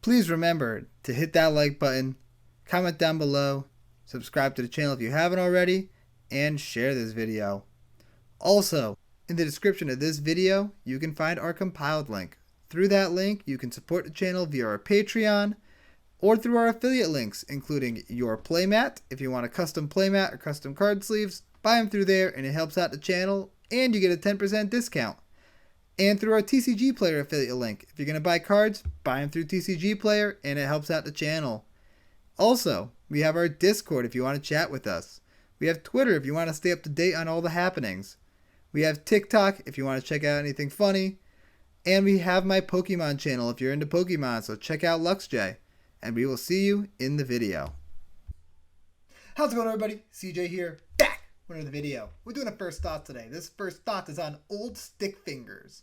Please remember to hit that like button, comment down below, subscribe to the channel if you haven't already, and share this video. Also, in the description of this video, you can find our compiled link. Through that link, you can support the channel via our Patreon or through our affiliate links, including your playmat. If you want a custom playmat or custom card sleeves, buy them through there and it helps out the channel and you get a 10% discount. And through our TCG Player affiliate link. If you're going to buy cards, buy them through TCG Player and it helps out the channel. Also, we have our Discord if you want to chat with us. We have Twitter if you want to stay up to date on all the happenings. We have TikTok if you want to check out anything funny. And we have my Pokemon channel if you're into Pokemon, so check out LuxJ. And we will see you in the video. How's it going, everybody? CJ here, back with another video. We're doing a first thought today. This first thought is on old Stickfingers.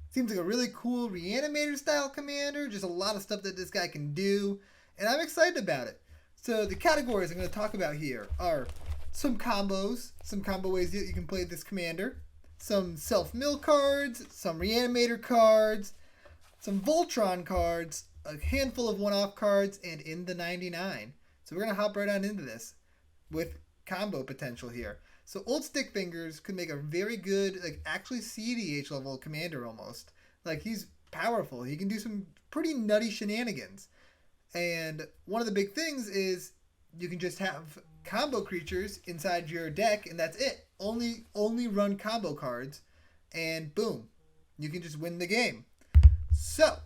Seems like a really cool Reanimator style commander. Just a lot of stuff that this guy can do. And I'm excited about it. So the categories I'm going to talk about here are some combos, some combo ways that you can play this commander. Some self-mill cards, some Reanimator cards, some Voltron cards, a handful of one-off cards, and in the 99. So we're going to hop right on into this with combo potential here. So old Stickfingers could make a very good, like actually cEDH level commander almost. Like he's powerful. He can do some pretty nutty shenanigans. And one of the big things is you can just have combo creatures inside your deck and that's it. Only run combo cards and boom, you can just win the game. So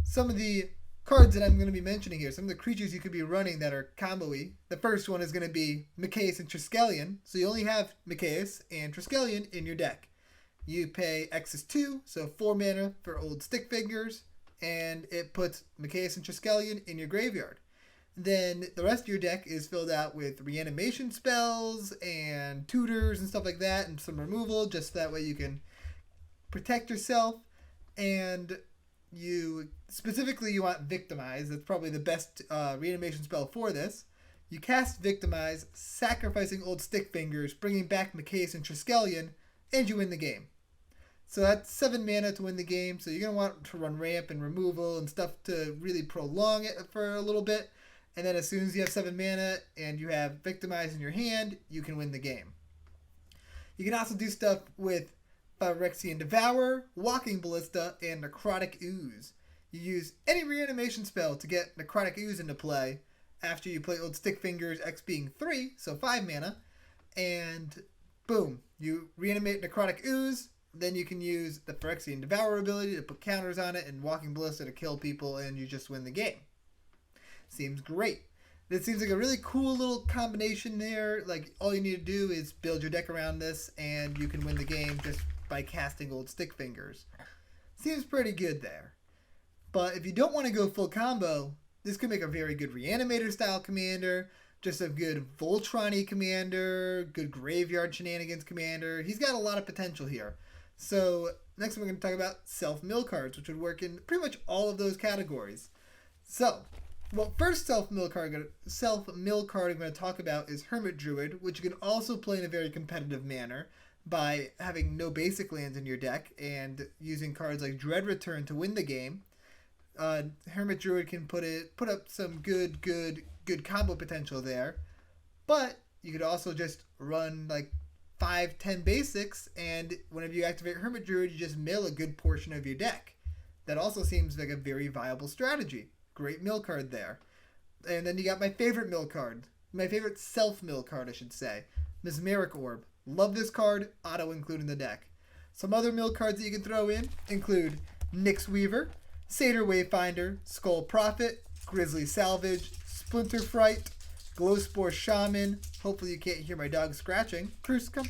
some of the cards that I'm going to be mentioning here, some of the creatures you could be running that are combo-y. The first one is going to be Mikaeus and Triskelion. So you only have Mikaeus and Triskelion in your deck. You pay X is 2, so 4 mana for old Stickfingers, and it puts Mikaeus and Triskelion in your graveyard. Then the rest of your deck is filled out with reanimation spells and tutors and stuff like that, and some removal, just that way you can protect yourself. And you want Victimize. That's probably the best reanimation spell for this. You cast Victimize, sacrificing old Stickfingers, bringing back Mikaeus and Triskelion, and you win the game. So that's 7 mana to win the game. So you're going to want to run ramp and removal and stuff to really prolong it for a little bit. And then as soon as you have 7 mana and you have Victimize in your hand, you can win the game. You can also do stuff with Thyrexian Devour, Walking Ballista, and Necrotic Ooze. You use any reanimation spell to get Necrotic Ooze into play after you play old Stickfingers, X being 3, so 5 mana. And boom, you reanimate Necrotic Ooze. Then you can use the Phyrexian Devour ability to put counters on it and Walking Ballista to kill people, and you just win the game. Seems great. This seems like a really cool little combination there. Like, all you need to do is build your deck around this, and you can win the game just by casting old Stickfingers. Seems pretty good there. But if you don't want to go full combo, this could make a very good Reanimator style commander, just a good Voltron-y commander, good graveyard shenanigans commander. He's got a lot of potential here. So next we're going to talk about self-mill cards, which would work in pretty much all of those categories. So, well, first self-mill card I'm going to talk about is Hermit Druid, which you can also play in a very competitive manner by having no basic lands in your deck and using cards like Dread Return to win the game. Hermit Druid can put up some good combo potential there, but you could also just run like 5-10 basics, and whenever you activate Hermit Druid, you just mill a good portion of your deck. That also seems like a very viable strategy. Great mill card there. And then you got my favorite mill card, my favorite self-mill card, I should say, Mesmeric Orb. Love this card, auto include in the deck. Some other mill cards that you can throw in include Nyx Weaver, Satyr Wayfinder, Skull Prophet, Grizzly Salvage, Splinter Fright, Glowspore Shaman. Hopefully you can't hear my dog scratching. Bruce, come.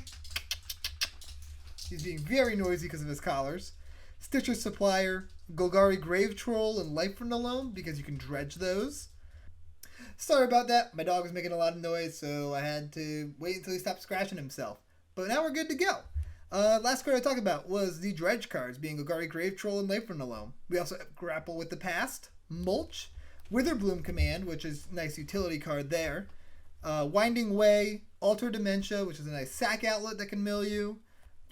He's being very noisy because of his collars. Stitcher Supplier, Golgari Grave Troll, and Life from the Loam, because you can dredge those. Sorry about that. My dog was making a lot of noise, so I had to wait until he stopped scratching himself. But now we're good to go. Last card I talked about was the dredge cards, being Golgari Grave Troll and Life from the Loam. We also have Grapple with the Past, Mulch, Witherbloom Command, which is a nice utility card there. Winding Way, Alter Dementia, which is a nice sack outlet that can mill you.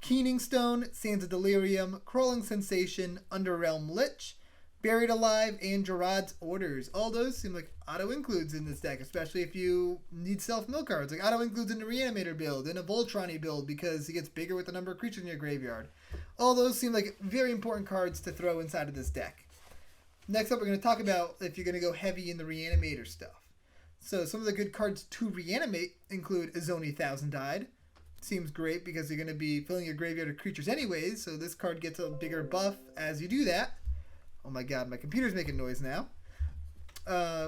Keening Stone, Sands of Delirium, Crawling Sensation, Underrealm Lich, Buried Alive and Gerard's Orders. All those seem like auto-includes in this deck, especially if you need self-mill cards. Like auto-includes in a Reanimator build, in a Voltron build, because he gets bigger with the number of creatures in your graveyard. All those seem like very important cards to throw inside of this deck. Next up, we're going to talk about if you're going to go heavy in the Reanimator stuff. So some of the good cards to reanimate include Izoni Thousand Dyed. Seems great because you're going to be filling your graveyard with creatures anyways, so this card gets a bigger buff as you do that. Oh my god, my computer's making noise now.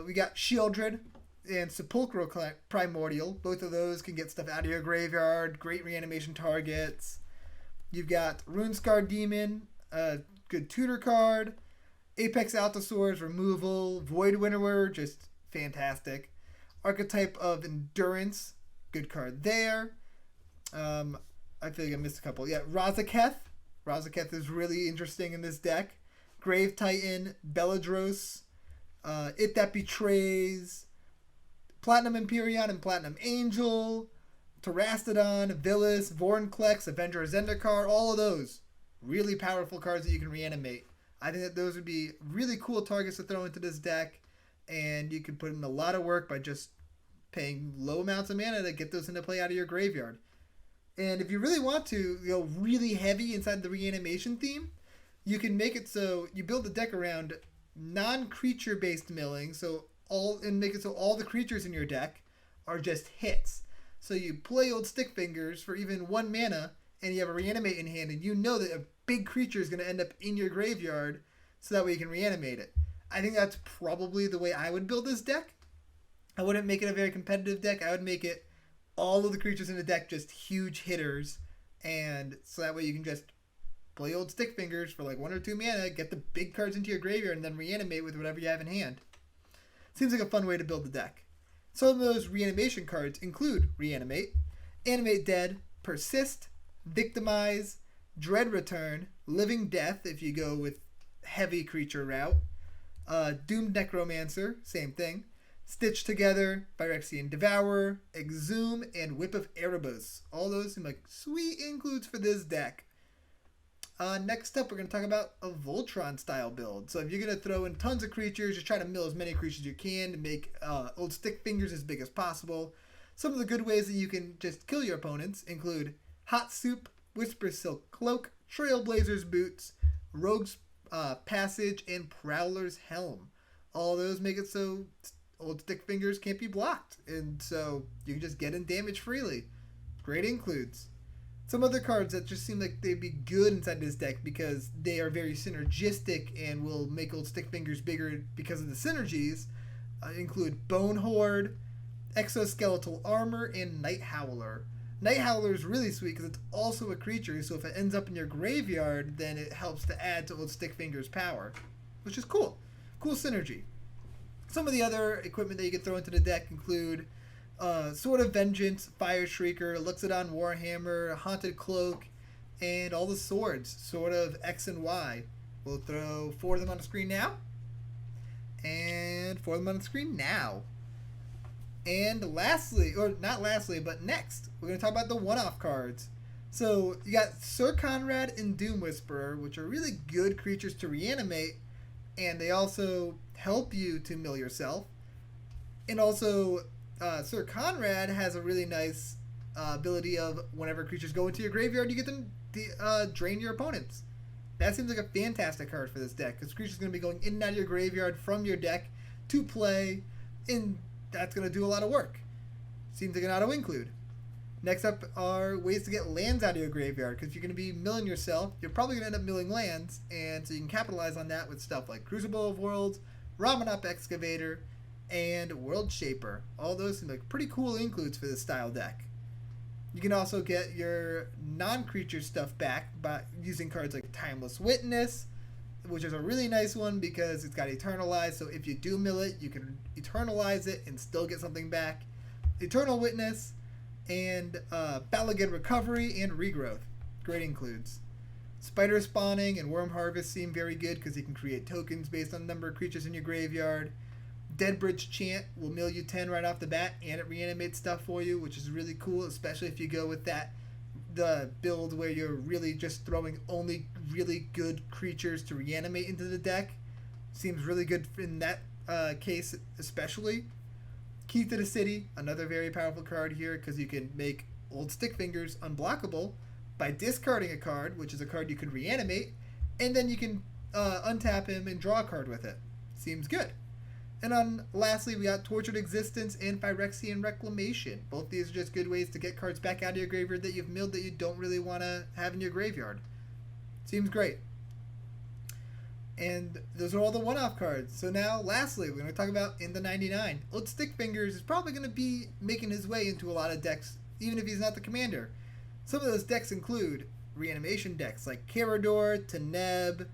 We got Shieldred and Sepulchral Primordial. Both of those can get stuff out of your graveyard. Great reanimation targets. You've got Runescar Demon, a good tutor card. Apex Altosaur's removal. Void Winnower, just fantastic. Archetype of Endurance, good card there. I feel like I missed a couple. Yeah, Razaketh. Razaketh is really interesting in this deck. Grave Titan, Beladros, It That Betrays, Platinum Empyrean and Platinum Angel, Terastodon, Villas, Vornklex, Avenger Zendikar, all of those really powerful cards that you can reanimate. I think that those would be really cool targets to throw into this deck, and you can put in a lot of work by just paying low amounts of mana to get those into play out of your graveyard. And if you really want to go really heavy inside the reanimation theme, you can make it so you build the deck around non-creature based milling, and make it so all the creatures in your deck are just hits. So you play old Stickfingers for even 1 mana, and you have a reanimate in hand, and you know that a big creature is going to end up in your graveyard, so that way you can reanimate it. I think that's probably the way I would build this deck. I wouldn't make it a very competitive deck. I would make it all of the creatures in the deck just huge hitters, and so that way you can just play old Stickfingers for like 1 or 2 mana, get the big cards into your graveyard, and then reanimate with whatever you have in hand. Seems like a fun way to build the deck. Some of those reanimation cards include Reanimate, Animate Dead, Persist, Victimize, Dread Return, Living Death if you go with heavy creature route, Doomed Necromancer, same thing, Stitch Together, Thyrexian Devourer, Exhume, and Whip of Erebos. All those seem like sweet includes for this deck. Next up, we're going to talk about a Voltron style build. So if you're going to throw in tons of creatures, just try to mill as many creatures as you can to make old Stickfingers as big as possible. Some of the good ways that you can just kill your opponents include Hot Soup, Whisper Silk Cloak, Trailblazer's Boots, Rogue's Passage, and Prowler's Helm. All those make it so old Stickfingers can't be blocked, and so you can just get in damage freely. Great includes. Some other cards that just seem like they'd be good inside this deck because they are very synergistic and will make old Stickfingers bigger because of the synergies include Bone Horde, Exoskeletal Armor, and Night Howler. Night Howler is really sweet because it's also a creature, so if it ends up in your graveyard, then it helps to add to old Stickfingers' power, which is cool. Cool synergy. Some of the other equipment that you can throw into the deck include Sword of Vengeance, Fire Shrieker, Luxodon Warhammer, Haunted Cloak, and all the swords, Sword of X and Y. We'll throw 4 of them on the screen now. And 4 of them on the screen now. And lastly, or not lastly, but next, we're going to talk about the one-off cards. So you got Sir Conrad and Doom Whisperer, which are really good creatures to reanimate, and they also help you to mill yourself. And also, Sir Conrad has a really nice ability of whenever creatures go into your graveyard, you get them to drain your opponents. That seems like a fantastic card for this deck, because creatures are going to be going in and out of your graveyard from your deck to play, and that's going to do a lot of work. Seems like an auto-include. Next up are ways to get lands out of your graveyard, because if you're going to be milling yourself, you're probably going to end up milling lands, and so you can capitalize on that with stuff like Crucible of Worlds, Ramanop Excavator, and World Shaper. All those seem like pretty cool includes for this style deck. You can also get your non-creature stuff back by using cards like Timeless Witness, which is a really nice one because it's got Eternalize, so if you do mill it, you can Eternalize it and still get something back. Eternal Witness, and Balagan Recovery and Regrowth. Great includes. Spider Spawning and Worm Harvest seem very good because you can create tokens based on the number of creatures in your graveyard. Deadbridge Chant will mill you 10 right off the bat, and it reanimates stuff for you, which is really cool, especially if you go with the build where you're really just throwing only really good creatures to reanimate into the deck. Seems really good in that case especially. Key to the City, another very powerful card here because you can make old Stickfingers unblockable by discarding a card, which is a card you could reanimate, and then you can untap him and draw a card with it. Seems good. And lastly, we got Tortured Existence and Thyrexian Reclamation. Both these are just good ways to get cards back out of your graveyard that you've milled that you don't really want to have in your graveyard. Seems great. And those are all the one-off cards. So now, lastly, we're going to talk about in the 99. Old Stickfingers is probably going to be making his way into a lot of decks, even if he's not the commander. Some of those decks include reanimation decks like Carador, Teneb,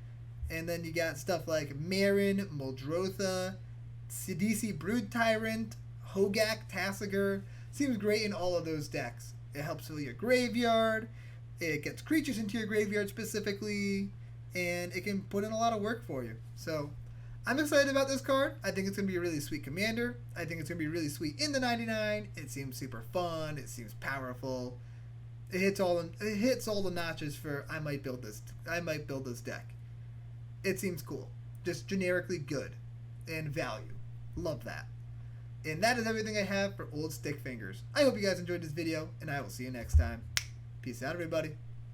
and then you got stuff like Marin, Muldrotha, Sidisi Brood Tyrant, Hogak, Tassiger. Seems great in all of those decks. It helps fill your graveyard, it gets creatures into your graveyard specifically, and it can put in a lot of work for you. So I'm excited about this card. I think it's going to be a really sweet commander. I think it's going to be really sweet in the 99. It seems super fun. It seems powerful. It hits all the notches for I might build this deck. It seems cool. Just generically good and value. Love that. And that is everything I have for Old Stickfingers. I hope you guys enjoyed this video, and I will see you next time. Peace out, everybody.